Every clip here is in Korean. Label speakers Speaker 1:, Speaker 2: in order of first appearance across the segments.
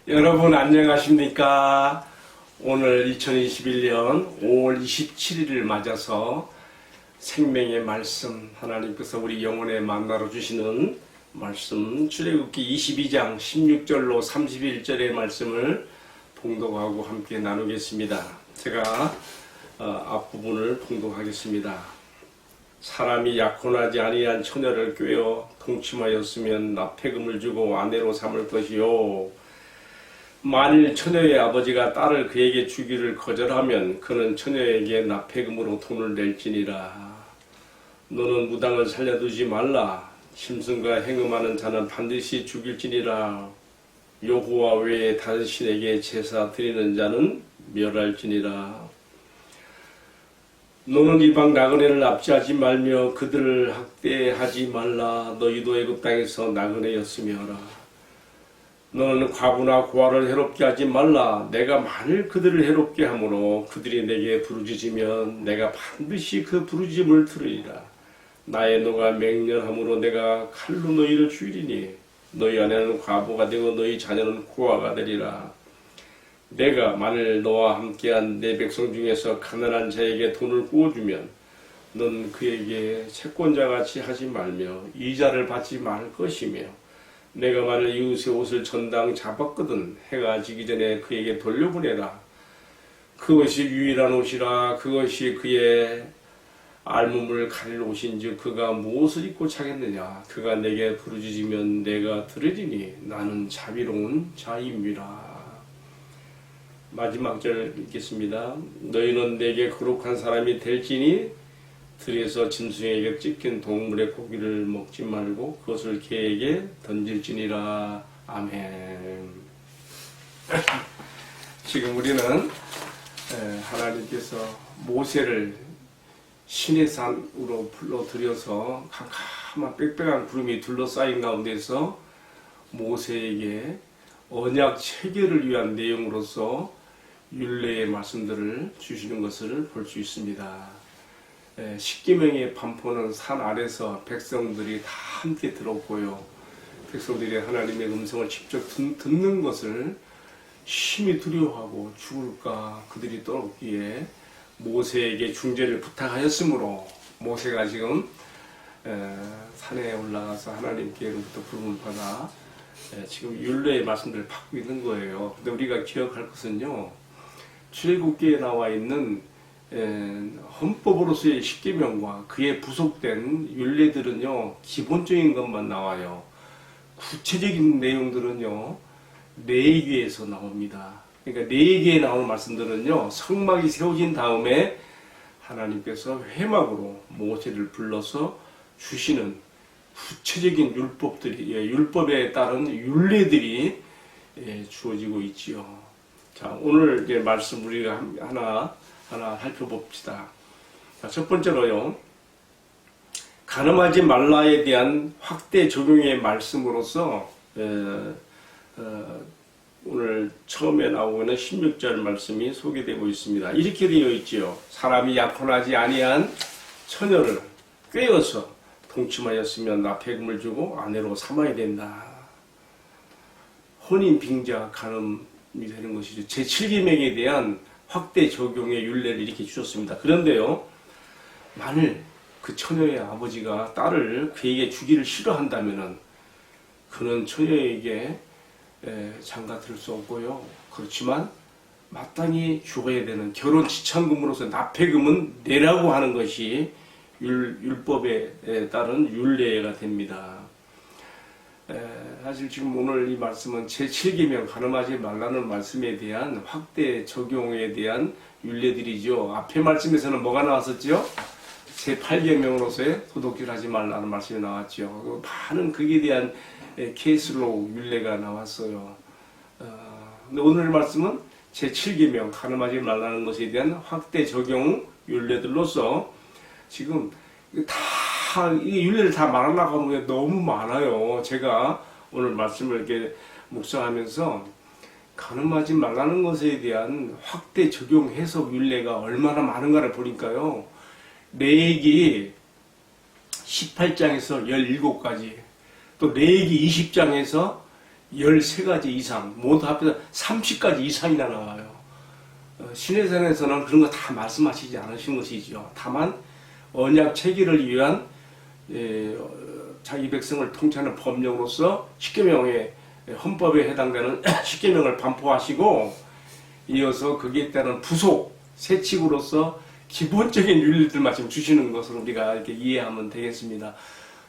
Speaker 1: 여러분 안녕하십니까? 오늘 2021년 5월 27일을 맞아서 생명의 말씀, 하나님께서 우리 영혼에 만나러 주시는 말씀, 출애굽기 22장 16절로 31절의 말씀을 봉독하고 함께 나누겠습니다. 제가 앞부분을 봉독하겠습니다. 사람이 약혼하지 아니한 처녀를 꾀어 동침하였으면 납폐금을 주고 아내로 삼을 것이요, 만일 처녀의 아버지가 딸을 그에게 주기를 거절하면 그는 처녀에게 납폐금으로 돈을 낼지니라. 너는 무당을 살려두지 말라. 심승과 행음하는 자는 반드시 죽일지니라. 여호와 외에 다른 신에게 제사 드리는 자는 멸할지니라. 너는 이방 나그네를 납치하지 말며 그들을 학대하지 말라. 너희도 애굽 땅에서 나그네였으며 하라. 너는 과부나 고아를 해롭게 하지 말라. 내가 만일 그들을 해롭게 하므로 그들이 내게 부르짖으면 내가 반드시 그 부르짖음을 들으리라. 나의 노가 맹렬함으로 내가 칼로 너희를 죽이리니 너희 아내는 과부가 되고 너희 자녀는 고아가 되리라. 내가 만일 너와 함께한 내 백성 중에서 가난한 자에게 돈을 구워주면 넌 그에게 채권자같이 하지 말며 이자를 받지 말 것이며, 내가 만일 이웃의 옷을 전당 잡았거든 해가 지기 전에 그에게 돌려보내라. 그것이 유일한 옷이라. 그것이 그의 알몸을 가릴 옷인즉 그가 무엇을 입고 자겠느냐. 그가 내게 부르짖으면 내가 들으리니 나는 자비로운 자임이라. 마지막 절 읽겠습니다. 너희는 내게 거룩한 사람이 될지니 들에서 짐승에게 찢긴 동물의 고기를 먹지 말고 그것을 개에게 던질지니라. 아멘. 지금 우리는 하나님께서 모세를 신의 산으로 불러들여서 캄캄한 빽빽한 구름이 둘러싸인 가운데서 모세에게 언약 체결을 위한 내용으로서 율례의 말씀들을 주시는 것을 볼 수 있습니다. 십계명의 반포는 산 아래서 백성들이 다 함께 들었고요. 백성들이 하나님의 음성을 직접 듣는 것을 심히 두려워하고 죽을까 그들이 떠올기에 모세에게 중재를 부탁하였으므로 모세가 지금 산에 올라가서 하나님께로부터 부름을 받아 지금 율례의 말씀들을 받고 있는 거예요. 근데 우리가 기억할 것은요, 출애굽기에 나와 있는 헌법으로서의 십계명과 그에 부속된 율례들은요, 기본적인 것만 나와요. 구체적인 내용들은요, 레위기에서 나옵니다. 그러니까 레위기에 나오는 말씀들은요, 성막이 세워진 다음에 하나님께서 회막으로 모세를 불러서 주시는 구체적인 율법들이, 율법에 따른 율례들이 주어지고 있지요. 자, 오늘 이제 말씀 우리가 하나 살펴봅시다. 자, 첫 번째로요, 간음하지 말라에 대한 확대 적용의 말씀으로서 오늘 처음에 나오고 있는 16절 말씀이 소개되고 있습니다. 이렇게 되어 있지요. 사람이 약혼하지 아니한 처녀를 꾀어서 동침하였으면 납폐금을 주고 아내로 삼아야 된다. 혼인 빙자 간음이 되는 것이죠. 제7계명에 대한 확대 적용의 율례를 이렇게 주셨습니다. 그런데요, 만일 그 처녀의 아버지가 딸을 그에게 주기를 싫어한다면은 그는 처녀에게 장가들 수 없고요. 그렇지만 마땅히 줘야 되는 결혼 지참금으로서 납폐금은 내라고 하는 것이 율법에 따른 율례가 됩니다. 사실 지금 오늘 이 말씀은 제7계명 간음하지 말라는 말씀에 대한 확대 적용에 대한 율례들이죠. 앞에 말씀에서는 뭐가 나왔었죠? 제8계명으로서의 도둑질하지 말라는 말씀이 나왔죠. 많은 거기에 대한 케이스로 율례가 나왔어요. 근데 오늘 말씀은 제7계명 간음하지 말라는 것에 대한 확대 적용 율례들로서 지금 이 율례를 다 말하려고 하면 너무 많아요. 제가 오늘 말씀을 이렇게 묵상하면서 간음하지 말라는 것에 대한 확대 적용 해석 율례가 얼마나 많은가를 보니까요. 레위기 18장에서 17가지, 또 레위기 20장에서 13가지 이상, 모두 합해서 30가지 이상이나 나와요. 신해산에서는 그런 거 다 말씀하시지 않으신 것이죠. 다만 언약 체계를 위한 자기 백성을 통치하는 법령으로서 십계명의 헌법에 해당되는 십계명을 반포하시고 이어서 거기에 따른 부속 세칙으로서 기본적인 윤리들만 지금 주시는 것으로 우리가 이렇게 이해하면 되겠습니다.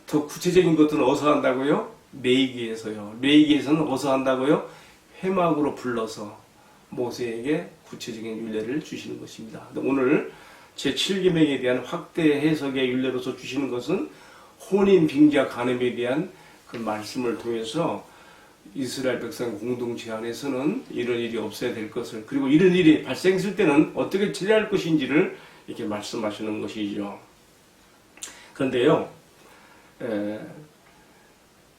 Speaker 1: 더 구체적인 것들은 어디서 한다고요? 레위기에서요. 레위기에서는 어디서 한다고요? 회막으로 불러서 모세에게 구체적인 윤례를 주시는 것입니다. 오늘 제7계명에 대한 확대 해석의 윤례로서 주시는 것은 혼인, 빙자, 간음에 대한 그 말씀을 통해서 이스라엘 백성 공동체 안에서는 이런 일이 없어야 될 것을, 그리고 이런 일이 발생했을 때는 어떻게 처리할 것인지를 이렇게 말씀하시는 것이죠. 그런데요,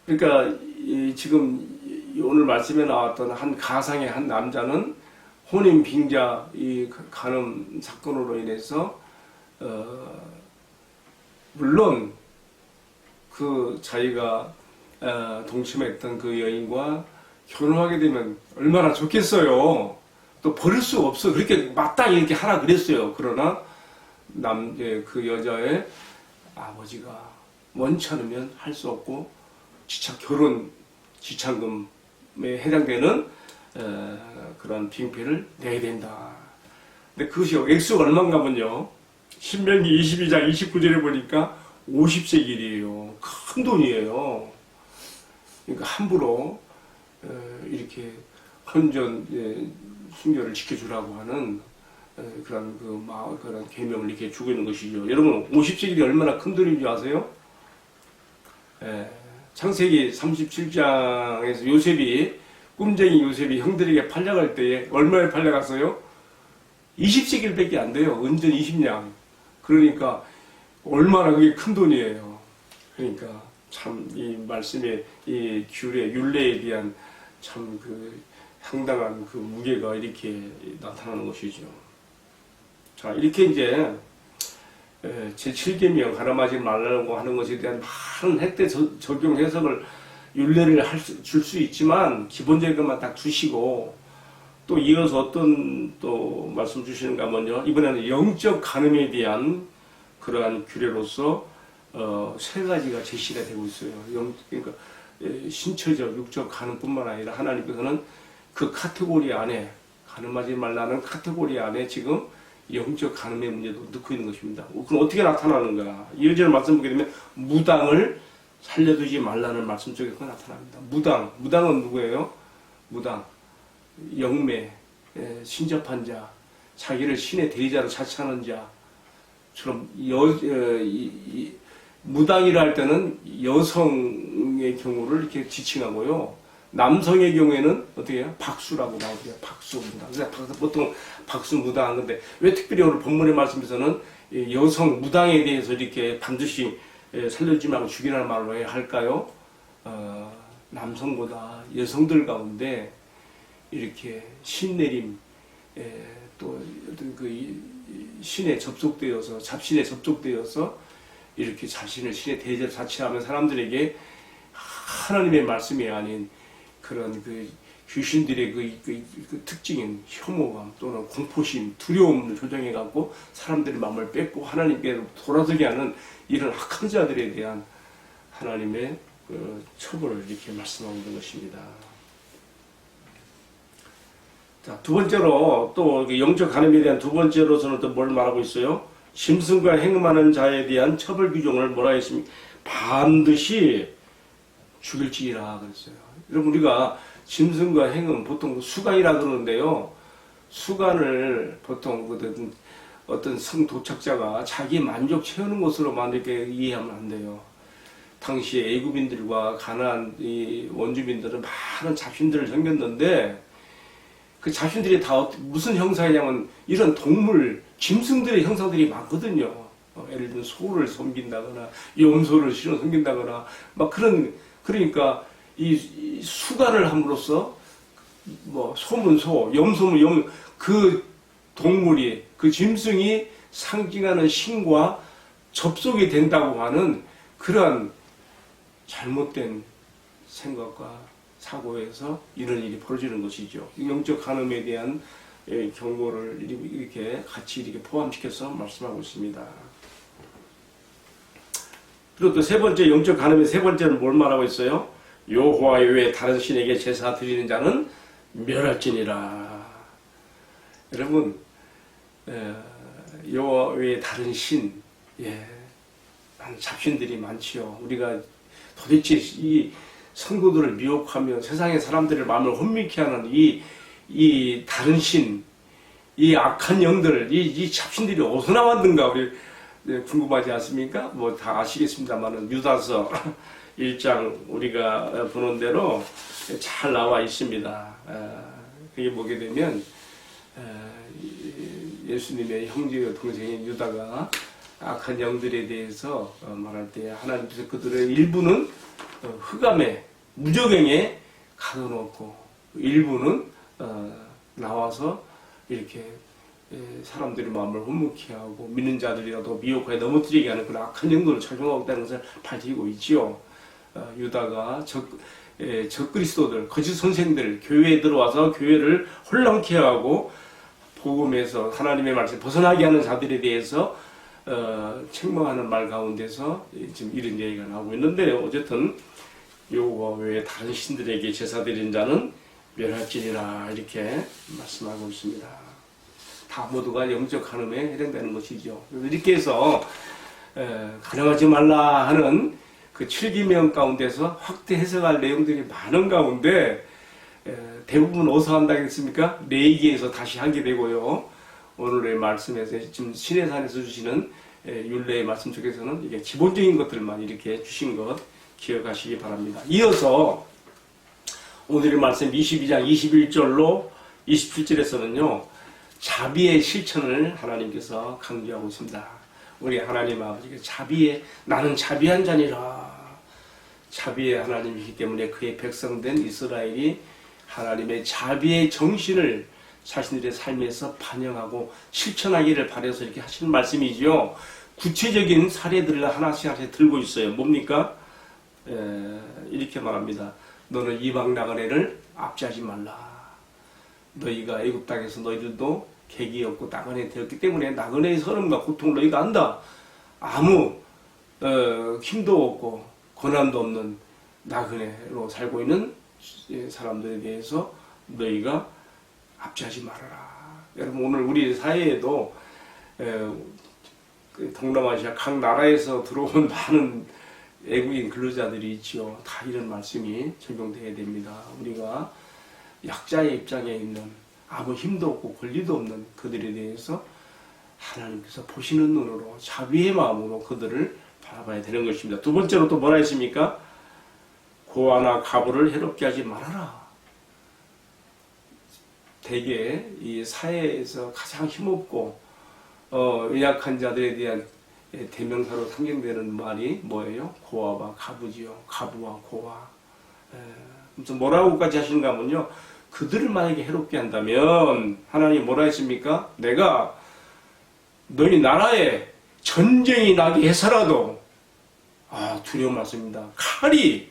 Speaker 1: 그러니까 지금 오늘 말씀에 나왔던 한 가상의 한 남자는 혼인, 빙자, 이 간음 사건으로 인해서 물론 그 자기가 동침했던 그 여인과 결혼하게 되면 얼마나 좋겠어요. 또 버릴 수 없어. 그렇게 마땅히 이렇게 하라 그랬어요. 그러나 그 여자의 아버지가 원치 않으면 할 수 없고 결혼 지참금에 해당되는 그런 빙패를 내야 된다. 근데 그것이 액수가 얼마인가면요. 신명기 22장 29절에 보니까 50세겔이에요. 큰 돈이에요. 그러니까 함부로 이렇게 헌전 순결을 지켜주라고 하는 그런 계명을 이렇게 주고 있는 것이죠. 여러분 50세겔이 얼마나 큰 돈인지 아세요? 창세기 37장에서 요셉이 꿈쟁이 요셉이 형들에게 팔려갈 때에 얼마에 팔려갔어요? 20세겔밖에 안 돼요. 은전 20냥. 그러니까 얼마나 그게 큰 돈이에요. 그러니까 참 이 말씀의 이 규례, 율례에 대한 참 그 상당한 그 무게가 이렇게 나타나는 것이죠. 자, 이렇게 이제 제7계명 간음하지 말라고 하는 것에 대한 많은 획대 적용 해석을 율례를 줄 수 있지만 기본적인 것만 딱 주시고 또 이어서 어떤 또 말씀 주시는가 하면요. 이번에는 영적 간음에 대한 그러한 규례로서 3가지가 제시가 되고 있어요. 그러니까 신체적, 육적 간음뿐만 아니라 하나님께서는 그 카테고리 안에 간음하지 말라는 카테고리 안에 지금 영적 간음의 문제도 넣고 있는 것입니다. 그럼 어떻게 나타나는가? 이어지는 말씀 보게 되면 무당을 살려두지 말라는 말씀 쪽에서 나타납니다. 무당은 누구예요? 무당, 영매, 신접한 자, 자기를 신의 대리자로 자처하는 자처럼 무당이라 할 때는 여성의 경우를 이렇게 지칭하고요. 남성의 경우에는 어떻게 해요? 박수라고 나오죠. 박수 무당. 그래서 보통 박수 무당. 근데 왜 특별히 오늘 본문의 말씀에서는 여성 무당에 대해서 이렇게 반드시 살려주지 말고 죽이라는 말로 왜 할까요? 남성보다 여성들 가운데 이렇게 신내림, 또 어떤 그 신에 접속되어서, 잡신에 접속되어서 이렇게 자신을 신의 대제로 자처하는 사람들에게 하나님의 말씀이 아닌 그런 그 귀신들의 그 특징인 혐오감 또는 공포심, 두려움을 조정해갖고 사람들의 마음을 뺏고 하나님께로 돌아서게 하는 이런 악한 자들에 대한 하나님의 그 처벌을 이렇게 말씀하고 있는 것입니다. 자, 두 번째로 또 영적 간음에 대한 두 번째로서는 또 뭘 말하고 있어요? 심승과 행음하는 자에 대한 처벌 규정을 뭐라 했습니까? 반드시 죽일지니라 그랬어요. 여러분 우리가 심승과 행음 보통 수간이라 그러는데요. 수간을 보통 어떤 성도착자가 자기 만족 채우는 것으로만 이렇게 이해하면 안 돼요. 당시에 애굽인들과 가나안 이 원주민들은 많은 잡신들을 섬겼는데 그 잡신들이 다 무슨 형상이냐면 이런 동물, 짐승들의 형상들이 많거든요. 예를 들면 소를 섬긴다거나 염소를 실어 섬긴다거나 막 그러니까 이 수간을 함으로써 뭐 소문 소, 염소문 염, 그 동물이 그 짐승이 상징하는 신과 접속이 된다고 하는 그러한 잘못된 생각과 사고에서 이런 일이 벌어지는 것이죠. 영적 간음에 대한 경고를 이렇게 같이 이렇게 포함시켜서 말씀하고 있습니다. 그리고 또 세 번째 영적 간음의 세 번째는 뭘 말하고 있어요? 여호와 외에 다른 신에게 제사 드리는 자는 멸할지니라. 여러분 여호와 외에 다른 신, 많은 잡신들이 많지요. 우리가 도대체 이 성도들을 미혹하며 세상의 사람들의 마음을 혼미케 하는 이 다른 신, 이 악한 영들, 이 잡신들이 어디서 나왔는가 우리 궁금하지 않습니까? 뭐 다 아시겠습니다만은 유다서 1장 우리가 보는 대로 잘 나와 있습니다. 그게 보게 되면 예수님의 형제와 동생인 유다가 악한 영들에 대해서 말할 때 하나님께서 그들의 일부는 흑암에 무저갱에 가둬놓고 일부는 나와서 이렇게 사람들의 마음을 혼미케 하고 믿는 자들이라도 미혹하여 넘어뜨리게 하는 그런 악한 영들을 착용하고 있다는 것을 밝히고 있지요. 유다가 적그리스도들, 거짓 선생들 교회에 들어와서 교회를 혼란케 하고 복음에서 하나님의 말씀 벗어나게 하는 자들에 대해서 책망하는 말 가운데서 지금 이런 얘기가 나오고 있는데 어쨌든 여호와 외에 다른 신들에게 제사 드리는 자는 멸할지니라 이렇게 말씀하고 있습니다. 다 모두가 영적 간음에 해당되는 것이죠. 이렇게 해서 간음하지 말라 하는 그 7계명 가운데서 확대 해석할 내용들이 많은 가운데 대부분 어디서 한다겠습니까? 레위기에서 다시 하게 되고요. 오늘의 말씀에서 지금 시내산에서 주시는 율례의 말씀 쪽에서는 이게 기본적인 것들만 이렇게 주신 것 기억하시기 바랍니다. 이어서 오늘의 말씀 22장 21절로 27절에서는요. 자비의 실천을 하나님께서 강조하고 있습니다. 우리 하나님 아버지가 나는 자비한 자니라. 자비의 하나님이기 때문에 그의 백성된 이스라엘이 하나님의 자비의 정신을 자신들의 삶에서 반영하고 실천하기를 바라서 이렇게 하시는 말씀이죠. 구체적인 사례들을 하나씩 들고 있어요. 뭡니까? 이렇게 말합니다. 너는 이방 나그네를 압제하지 말라. 너희가 애굽 땅에서 너희들도 객이었고 나그네 되었기 때문에 나그네의 서름과 고통을 너희가 안다. 아무 힘도 없고 권한도 없는 나그네로 살고 있는 사람들에 대해서 너희가 압제하지 말아라. 여러분 오늘 우리 사회에도 동남아시아 각 나라에서 들어온 많은 외국인 근로자들이 있지요. 다 이런 말씀이 적용돼야 됩니다. 우리가 약자의 입장에 있는 아무 힘도 없고 권리도 없는 그들에 대해서 하나님께서 보시는 눈으로 자비의 마음으로 그들을 바라봐야 되는 것입니다. 두 번째로 또 뭐라 했습니까? 고아나 과부를 해롭게 하지 말아라. 대개 이 사회에서 가장 힘없고 연약한 자들에 대한 대명사로 상징되는 말이 뭐예요? 고아와 과부지요. 과부와 고아. 무슨 뭐라고까지 하시는가 하면요. 그들을 만약에 해롭게 한다면 하나님 뭐라 했습니까? 내가 너희 나라에 전쟁이 나게 해서라도 두려운 말씀입니다. 칼이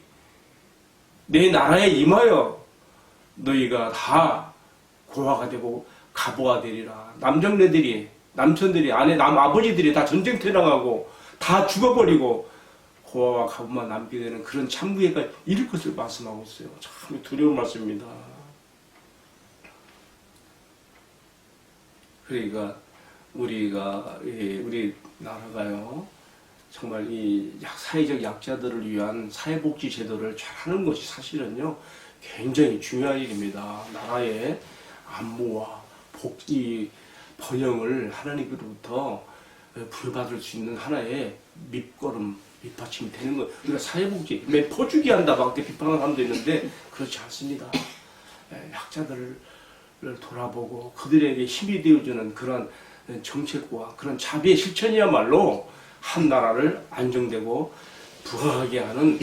Speaker 1: 내 나라에 임하여 너희가 다 고아가 되고 가보가 되리라. 남정네들이, 남편들이, 아버지들이 다 전쟁터에 나가고 다 죽어버리고 고아와 가부만 남게 되는 그런 참부회가 이를 것을 말씀하고 있어요. 참 두려운 말씀입니다. 그러니까 우리 나라가요, 정말 이 사회적 약자들을 위한 사회복지 제도를 잘하는 것이 사실은요 굉장히 중요한 일입니다. 나라의 안보와 복지 번영을 하나님으로부터 부여받을 수 있는 하나의 밑받침이 되는 것. 우리가 사회복지 맨 퍼주기 한다 막 비판하는 사람도 있는데 그렇지 않습니다. 약자들을 돌아보고 그들에게 힘이 되어주는 그런 정책과 그런 자비의 실천이야말로 한 나라를 안정되고 부강하게 하는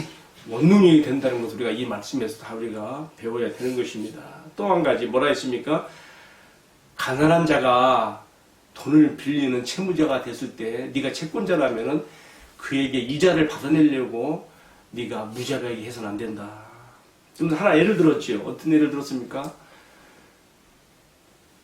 Speaker 1: 원동력이 된다는 것을 우리가 이 말씀에서 다 우리가 배워야 되는 것입니다. 또 한 가지 뭐라 했습니까? 가난한 자가 돈을 빌리는 채무자가 됐을 때 네가 채권자라면은 그에게 이자를 받아내려고 네가 무자비하게 해서는 안 된다. 좀 하나 예를 들었지요. 어떤 예를 들었습니까?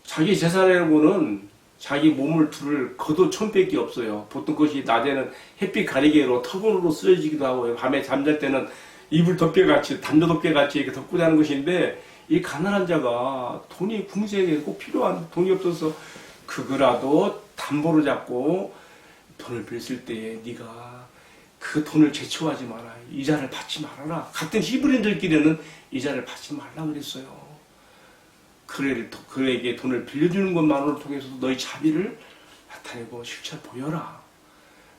Speaker 1: 자기 재산이라고는 자기 몸을 둘 겉옷 천밖에 없어요. 보통 그것이 낮에는 햇빛 가리개로 터건으로 쓰여지기도 하고 밤에 잠잘 때는 이불 덮개같이 담요 덮개같이 이렇게 덮고 자는 것인데 이 가난한 자가 돈이 궁세에게 꼭 필요한 돈이 없어서 그거라도 담보로 잡고 돈을 빌릴 때에 네가 그 돈을 제초하지 마라. 이자를 받지 말아라. 같은 히브리인들끼리는 이자를 받지 말라 그랬어요. 그에게 돈을 빌려주는 것만으로 통해서도 너희 자비를 나타내고 실체 보여라.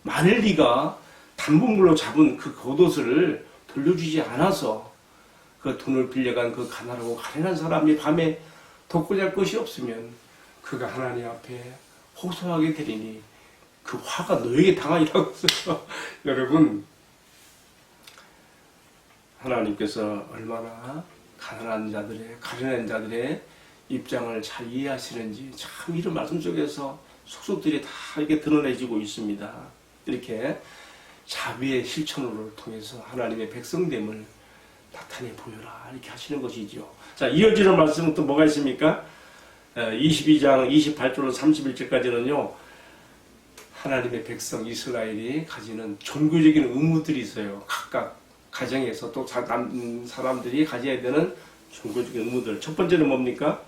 Speaker 1: 만일 네가 담보물로 잡은 그 겉옷을 돌려주지 않아서 그 돈을 빌려간 그 가난하고 가련한 사람이 밤에 덮고 잘 것이 없으면 그가 하나님 앞에 호소하게 되리니 그 화가 너에게 당하리라고 했어요. 여러분, 하나님께서 얼마나 가난한 자들의, 가련한 자들의 입장을 잘 이해하시는지 참 이런 말씀 속에서 속속들이 다 이렇게 드러내지고 있습니다. 이렇게 자비의 실천으로 통해서 하나님의 백성됨을 나타내 보여라 이렇게 하시는 것이죠. 자, 이어지는 말씀은 또 뭐가 있습니까? 22장 28절로 31절까지는요 하나님의 백성 이스라엘이 가지는 종교적인 의무들이 있어요. 각각 가정에서 또 사람들이 가져야 되는 종교적인 의무들. 첫 번째는 뭡니까?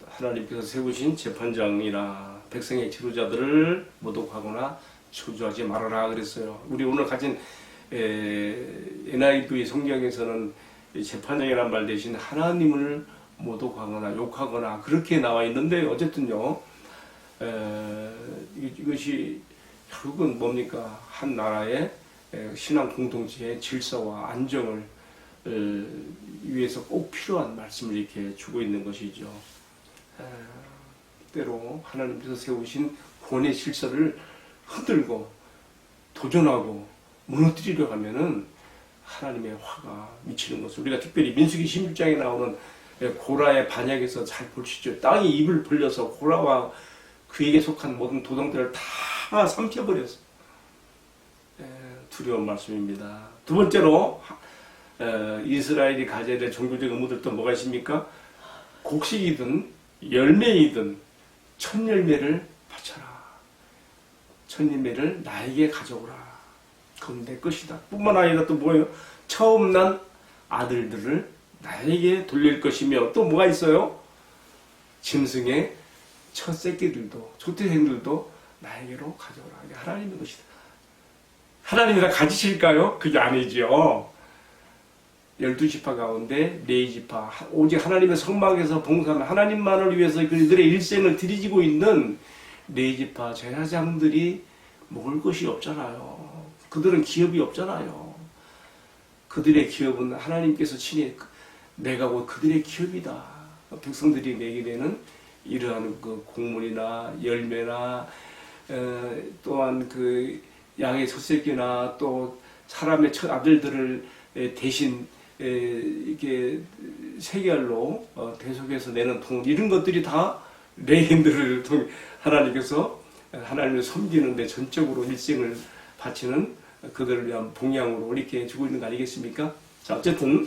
Speaker 1: 하나님께서 세우신 재판장이나 백성의 지도자들을 모독하거나 저주하지 말아라 그랬어요. 우리 오늘 가진 NIV 성경에서는 재판장이라는 말 대신 하나님을 모독하거나 욕하거나 그렇게 나와 있는데 어쨌든요 이것이 결국은 뭡니까? 한 나라의 신앙 공동체의 질서와 안정을 위해서 꼭 필요한 말씀을 이렇게 주고 있는 것이죠. 때로 하나님께서 세우신 구원의 질서를 흔들고 도전하고 무너뜨리려 하면은 하나님의 화가 미치는 것을 우리가 특별히 민수기 16장에 나오는 고라의 반역에서 잘 보시죠. 땅이 입을 벌려서 고라와 그에게 속한 모든 도성들을 다 삼켜버렸어. 두려운 말씀입니다. 두 번째로 이스라엘이 가져야 될 종교적 의무들도 뭐가 있습니까? 곡식이든 열매이든 첫 열매를 바쳐라. 첫 열매를 나에게 가져오라. 그건 내 것이다. 뿐만 아니라 또 뭐예요? 처음 난 아들들을 나에게 돌릴 것이며 또 뭐가 있어요? 짐승의 첫 새끼들도 조태생들도 나에게로 가져오라. 이게 하나님의 것이다. 하나님이 다 가지실까요? 그게 아니죠. 12지파 가운데 4지파 오직 하나님의 성막에서 봉사하는 하나님만을 위해서 그들의 일생을 들이지고 있는 4지파 제사장들이 먹을 것이 없잖아요. 그들은 기업이 없잖아요. 그들의 기업은 하나님께서 친히 내가 곧 그들의 기업이다. 백성들이 내게 되는 이러한 그 곡물이나 열매나 또한 그 양의 첫 새끼나 또 사람의 첫 아들들을 대신 이렇게 세겔로 대속해서 내는 돈 이런 것들이 다 레인들을 통해 하나님께서 하나님을 섬기는데 전적으로 일생을 바치는 그들을 위한 봉양으로 이렇게 주고 있는 거 아니겠습니까? 자, 어쨌든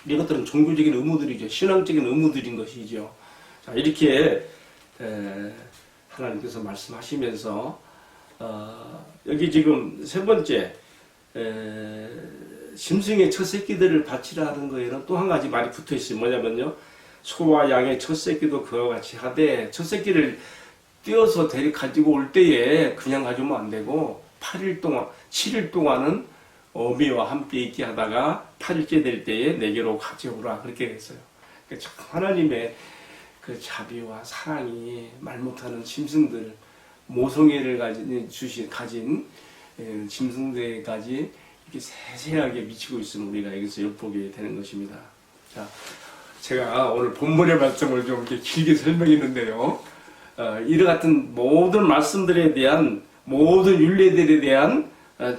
Speaker 1: 이것들은 종교적인 의무들이죠. 신앙적인 의무들인 것이죠. 자, 이렇게 하나님께서 말씀하시면서 여기 지금 세 번째 짐승의 첫 새끼들을 바치라 하는 거에는 또 한 가지 말이 붙어 있어요. 뭐냐면요, 소와 양의 첫 새끼도 그와 같이 하되, 첫 새끼를 띄어서 가지고 올 때에 그냥 가져오면 안 되고 8일 동안 7일 동안은 어미와 함께 있게 하다가 8일째 될 때에 내게로 가져오라, 그렇게 했어요. 그러니까 하나님의 그 자비와 사랑이 말 못하는 짐승들, 모성애를 가진 짐승들까지 이렇게 세세하게 미치고 있으면 우리가 여기서 엿보게 되는 것입니다. 자, 제가 오늘 본문의 말씀을 좀 이렇게 길게 설명했는데요. 이와 같은 모든 말씀들에 대한, 모든 윤례들에 대한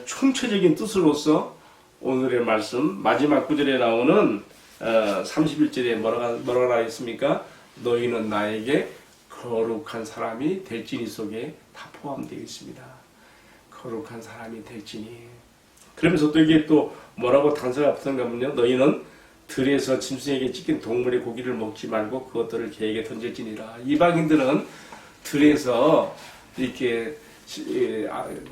Speaker 1: 총체적인 뜻으로서 오늘의 말씀 마지막 구절에 나오는 31절에 뭐라고 했습니까? 너희는 나에게 거룩한 사람이 될지니 속에 다 포함되어 있습니다. 거룩한 사람이 될지니. 그러면서 또 이게 또 뭐라고 단서가 붙은가 하면요, 너희는 들에서 짐승에게 찢긴 동물의 고기를 먹지 말고 그것들을 개에게 던질지니라. 이방인들은 들에서 이렇게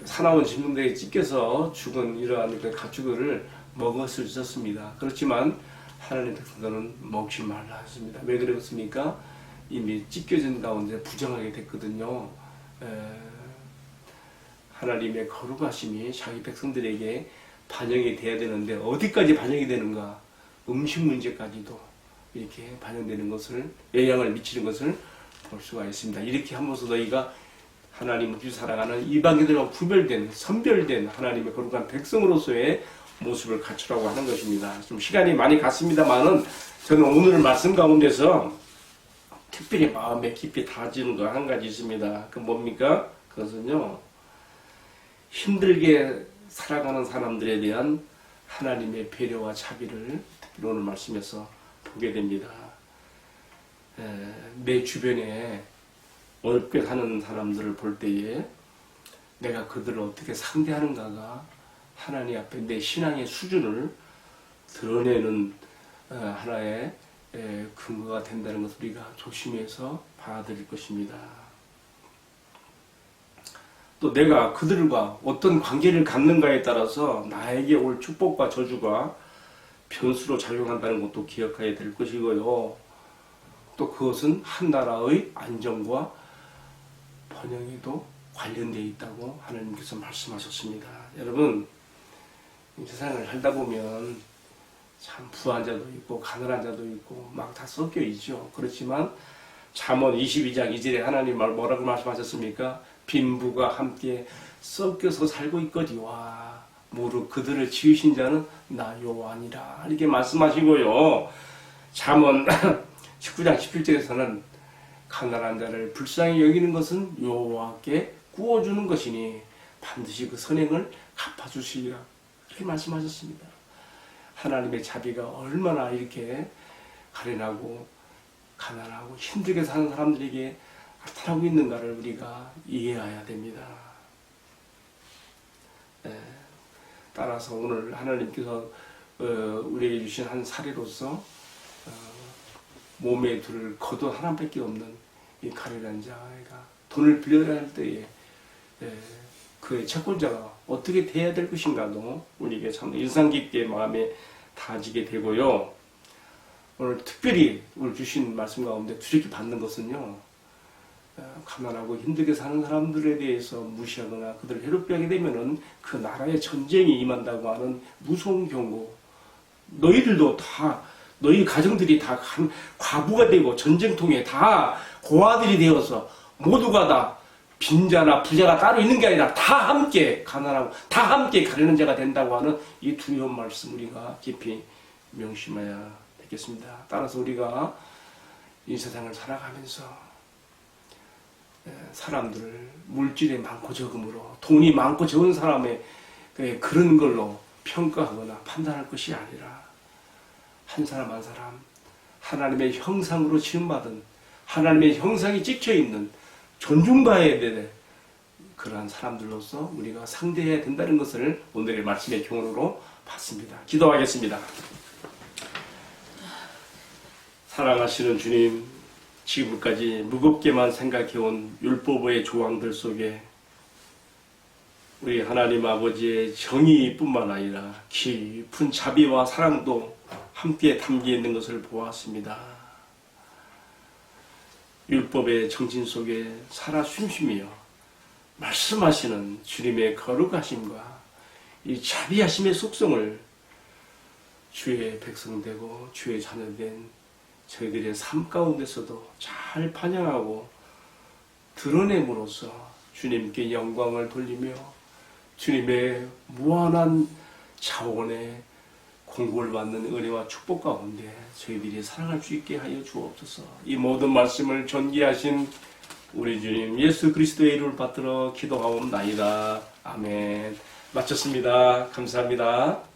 Speaker 1: 사나운 짐승들에게 찢겨서 죽은 이러한 가축을 먹을 수 있었습니다. 그렇지만 하나님 백성들은 먹지 말라 했습니다. 왜 그랬습니까? 이미 찢겨진 가운데 부정하게 됐거든요. 하나님의 거룩하심이 자기 백성들에게 반영이 돼야 되는데 어디까지 반영이 되는가? 음식 문제까지도 이렇게 반영되는 것을, 영향을 미치는 것을 볼 수가 있습니다. 이렇게 하면서 너희가 하나님을 사랑하는 이방인들과 구별된, 선별된 하나님의 거룩한 백성으로서의 모습을 갖추라고 하는 것입니다. 좀 시간이 많이 갔습니다만은 저는 오늘 말씀 가운데서 특별히 마음에 깊이 다지는 거 한 가지 있습니다. 그 뭡니까? 그것은요, 힘들게 살아가는 사람들에 대한 하나님의 배려와 자비를 특별히 오늘 말씀에서 보게 됩니다. 내 주변에 어렵게 사는 사람들을 볼 때에 내가 그들을 어떻게 상대하는가가 하나님 앞에 내 신앙의 수준을 드러내는 하나의 근거가 된다는 것을 우리가 조심해서 봐야 될 것입니다. 또 내가 그들과 어떤 관계를 갖는가에 따라서 나에게 올 축복과 저주가 변수로 작용한다는 것도 기억해야 될 것이고요. 또 그것은 한 나라의 안정과 번영에도 관련되어 있다고 하나님께서 말씀하셨습니다. 여러분, 이 세상을 살다 보면 참 부한 자도 있고 가난한 자도 있고 막 다 섞여 있죠. 그렇지만 잠언 22장 2절에 하나님 뭐라고 말씀하셨습니까? 빈부가 함께 섞여서 살고 있거니와 무릇 그들을 지으신 자는 나 여호와니라, 이렇게 말씀하시고요. 잠언 19장 17절에서는 가난한 자를 불쌍히 여기는 것은 여호와께 구워주는 것이니 반드시 그 선행을 갚아주시리라, 이렇게 말씀하셨습니다. 하나님의 자비가 얼마나 이렇게 가련하고 가난하고 힘들게 사는 사람들에게 나타나고 있는가를 우리가 이해해야 됩니다. 따라서 오늘 하나님께서 우리에게 주신 한 사례로서 몸에 둘 겉옷 하나밖에 없는 이 가련한 자가 돈을 빌려야 할 때에 그의 채권자가 어떻게 돼야 될 것인가도 우리에게 참 인상 깊게 마음에 다지게 되고요. 오늘 특별히 오늘 주신 말씀 가운데 두렵게 받는 것은요, 가난하고 힘들게 사는 사람들에 대해서 무시하거나 그들을 괴롭게 하게 되면은 그 나라에 전쟁이 임한다고 하는 무서운 경고. 너희들도 다, 너희 가정들이 다 과부가 되고 전쟁통에 다 고아들이 되어서 모두가 다 빈자나 부자가 따로 있는 게 아니라 다 함께 가난하고 다 함께 가련한 자가 된다고 하는 이 두려운 말씀 우리가 깊이 명심해야 되겠습니다. 따라서 우리가 이 세상을 살아가면서 사람들을 물질에 많고 적음으로, 돈이 많고 적은 사람의 그런 걸로 평가하거나 판단할 것이 아니라 한 사람 한 사람 하나님의 형상으로 지음받은, 하나님의 형상이 찍혀있는, 존중받아야 되는 그러한 사람들로서 우리가 상대해야 된다는 것을 오늘의 말씀의 교훈으로 봤습니다. 기도하겠습니다. 사랑하시는 주님, 지금까지 무겁게만 생각해온 율법의 조항들 속에 우리 하나님 아버지의 정의뿐만 아니라 깊은 자비와 사랑도 함께 담겨 있는 것을 보았습니다. 율법의 정신 속에 살아 숨쉬며 말씀하시는 주님의 거룩하심과 이 자비하심의 속성을 주의 백성되고 주의 자녀된 저희들의 삶 가운데서도 잘 반영하고 드러냄으로써 주님께 영광을 돌리며 주님의 무한한 자원의 공급을 받는 은혜와 축복 가운데 저희들이 살아갈 수 있게 하여 주옵소서. 이 모든 말씀을 전개하신 우리 주님 예수 그리스도의 이름을 받들어 기도하옵나이다. 아멘. 마쳤습니다. 감사합니다.